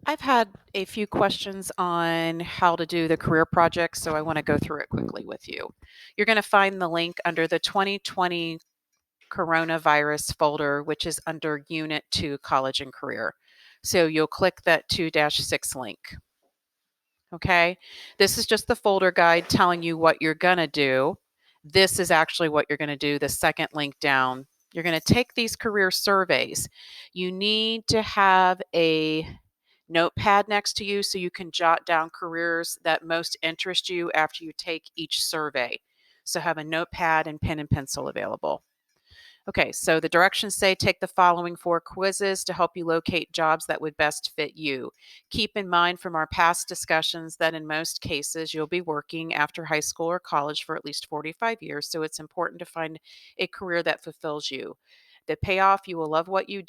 I've had a few questions on how to do the career project, so I want to go through it quickly with you. You're going to find the link under the 2020 coronavirus folder, which is under Unit 2 College and Career. So you'll click that 2-6 link. Okay, this is just the folder guide telling you what you're going to do. This is actually what you're going to do, the second link down. You're going to take these career surveys. You need to have a notepad next to you so you can jot down careers that most interest you after you take each survey. So have a notepad and pen and pencil available. Okay, so the directions say take the following 4 quizzes to help you locate jobs that would best fit you. Keep in mind from our past discussions that in most cases you'll be working after high school or college for at least 45 years, so it's important to find a career that fulfills you. The payoff, you will love what you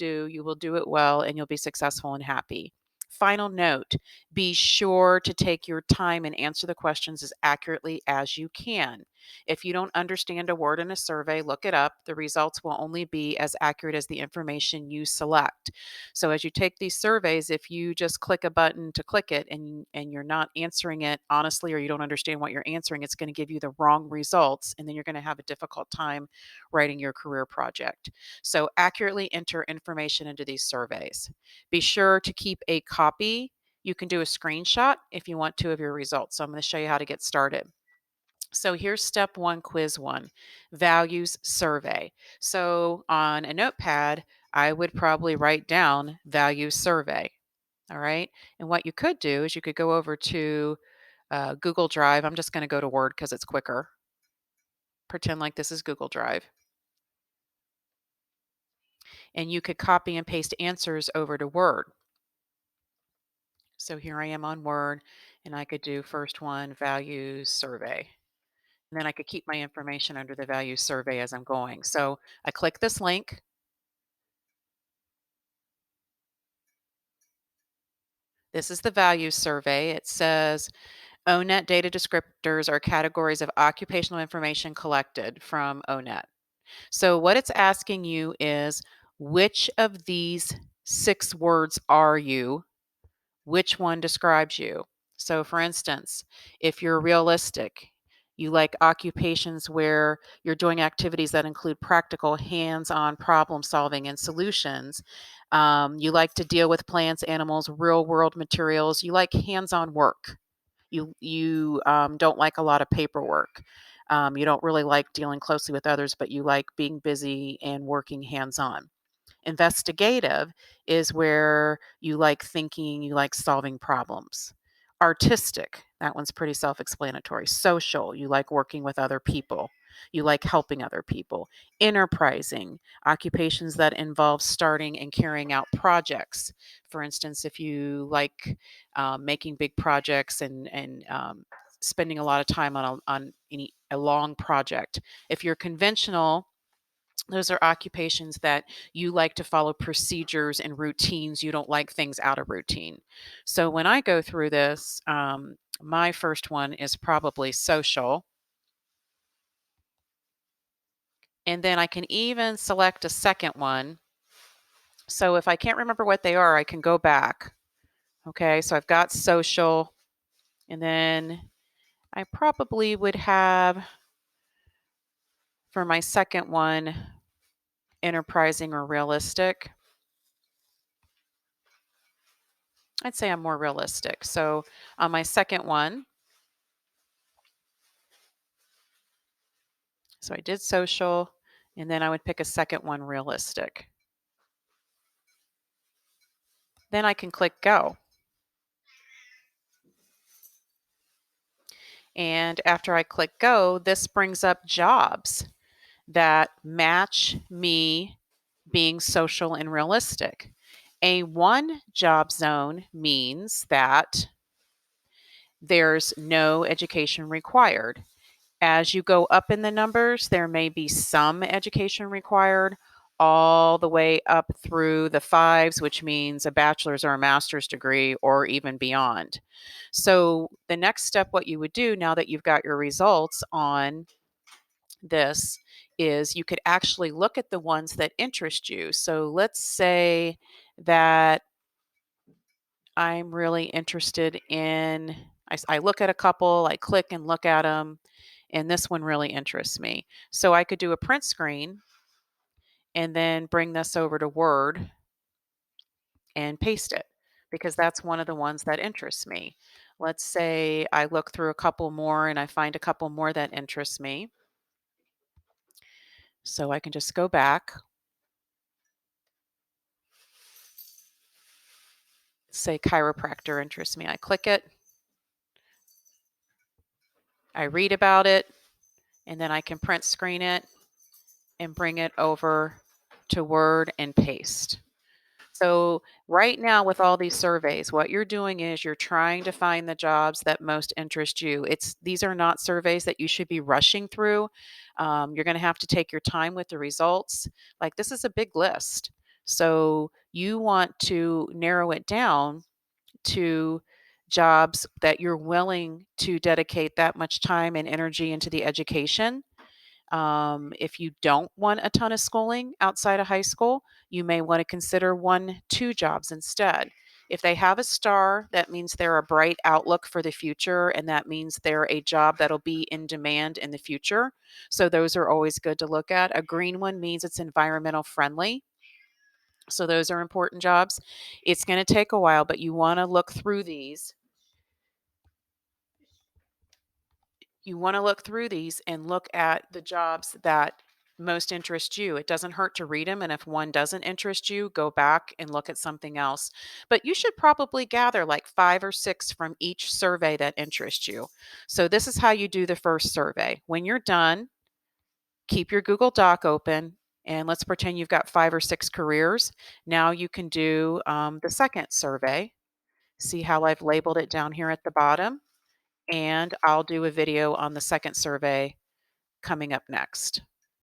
will do it well, and you'll be successful and happy. Final note, be sure to take your time and answer the questions as accurately as you can. If you don't understand a word in a survey, look it up. The results will only be as accurate as the information you select. So as you take these surveys, if you just click a button to click it and you're not answering it honestly, or you don't understand what you're answering, it's going to give you the wrong results, and then you're going to have a difficult time writing your career project. So accurately enter information into these surveys. Be sure to keep a copy. You can do a screenshot if you want to of your results. So I'm going to show you how to get started. So here's step one, quiz one, values survey. So on a notepad, I would probably write down values survey. All right. And what you could do is you could go over to Google Drive. I'm just going to go to Word because it's quicker. Pretend like this is Google Drive. And you could copy and paste answers over to Word. So here I am on Word, and I could do first one, values survey. And then I could keep my information under the values survey as I'm going. So I click this link. This is the values survey. It says ONET data descriptors are categories of occupational information collected from ONET. So what it's asking you is, which of these 6 words are you? Which one describes you? So for instance, if you're realistic, you like occupations where you're doing activities that include practical hands-on problem solving and solutions. You like to deal with plants, animals, real world materials. You like hands-on work. You don't like a lot of paperwork. You don't really like dealing closely with others, but you like being busy and working hands-on. Investigative is where you like thinking, you like solving problems. Artistic, that one's pretty self explanatory. Social, you like working with other people, you like helping other people. Enterprising, occupations that involve starting and carrying out projects. For instance, if you like making big projects and spending a lot of time on a long project. If you're conventional, those are occupations that you like to follow procedures and routines. You don't like things out of routine. So when I go through this, my first one is probably social. And then I can even select a second one. So if I can't remember what they are, I can go back. Okay, so I've got social. And then I probably would have, for my second one, enterprising or realistic. I'd say I'm more realistic. So on my second one, so I did social, and then I would pick a second one, realistic. Then I can click go. And after I click go, this brings up jobs that match me being social and realistic. A 1 job zone means that there's no education required. As you go up in the numbers, there may be some education required, all the way up through the 5s, which means a bachelor's or a master's degree or even beyond. So the next step, what you would do now that you've got your results on this, is you could actually look at the ones that interest you. So let's say that I'm really interested in, I look at a couple, I click and look at them, and this one really interests me. So I could do a print screen and then bring this over to Word and paste it because that's one of the ones that interests me. Let's say I look through a couple more and I find a couple more that interest me. So I can just go back, say chiropractor interests me. I click it, I read about it, and then I can print screen it and bring it over to Word and paste. So right now with all these surveys, what you're doing is you're trying to find the jobs that most interest you. These are not surveys that you should be rushing through. You're going to have to take your time with the results. Like this is a big list. So you want to narrow it down to jobs that you're willing to dedicate that much time and energy into the education. If you don't want a ton of schooling outside of high school, you may want to consider 1, 2 jobs instead. If they have a star, that means they're a bright outlook for the future, and that means they're a job that'll be in demand in the future. So those are always good to look at. A green one means it's environmental friendly. So those are important jobs. It's going to take a while, but you want to look through these. You want to look through these and look at the jobs that most interest you. It doesn't hurt to read them. And if one doesn't interest you, go back and look at something else. But you should probably gather like 5 or 6 from each survey that interests you. So this is how you do the first survey. When you're done, keep your Google Doc open. And let's pretend you've got 5 or 6 careers. Now you can do the second survey. See how I've labeled it down here at the bottom? And I'll do a video on the second survey coming up next.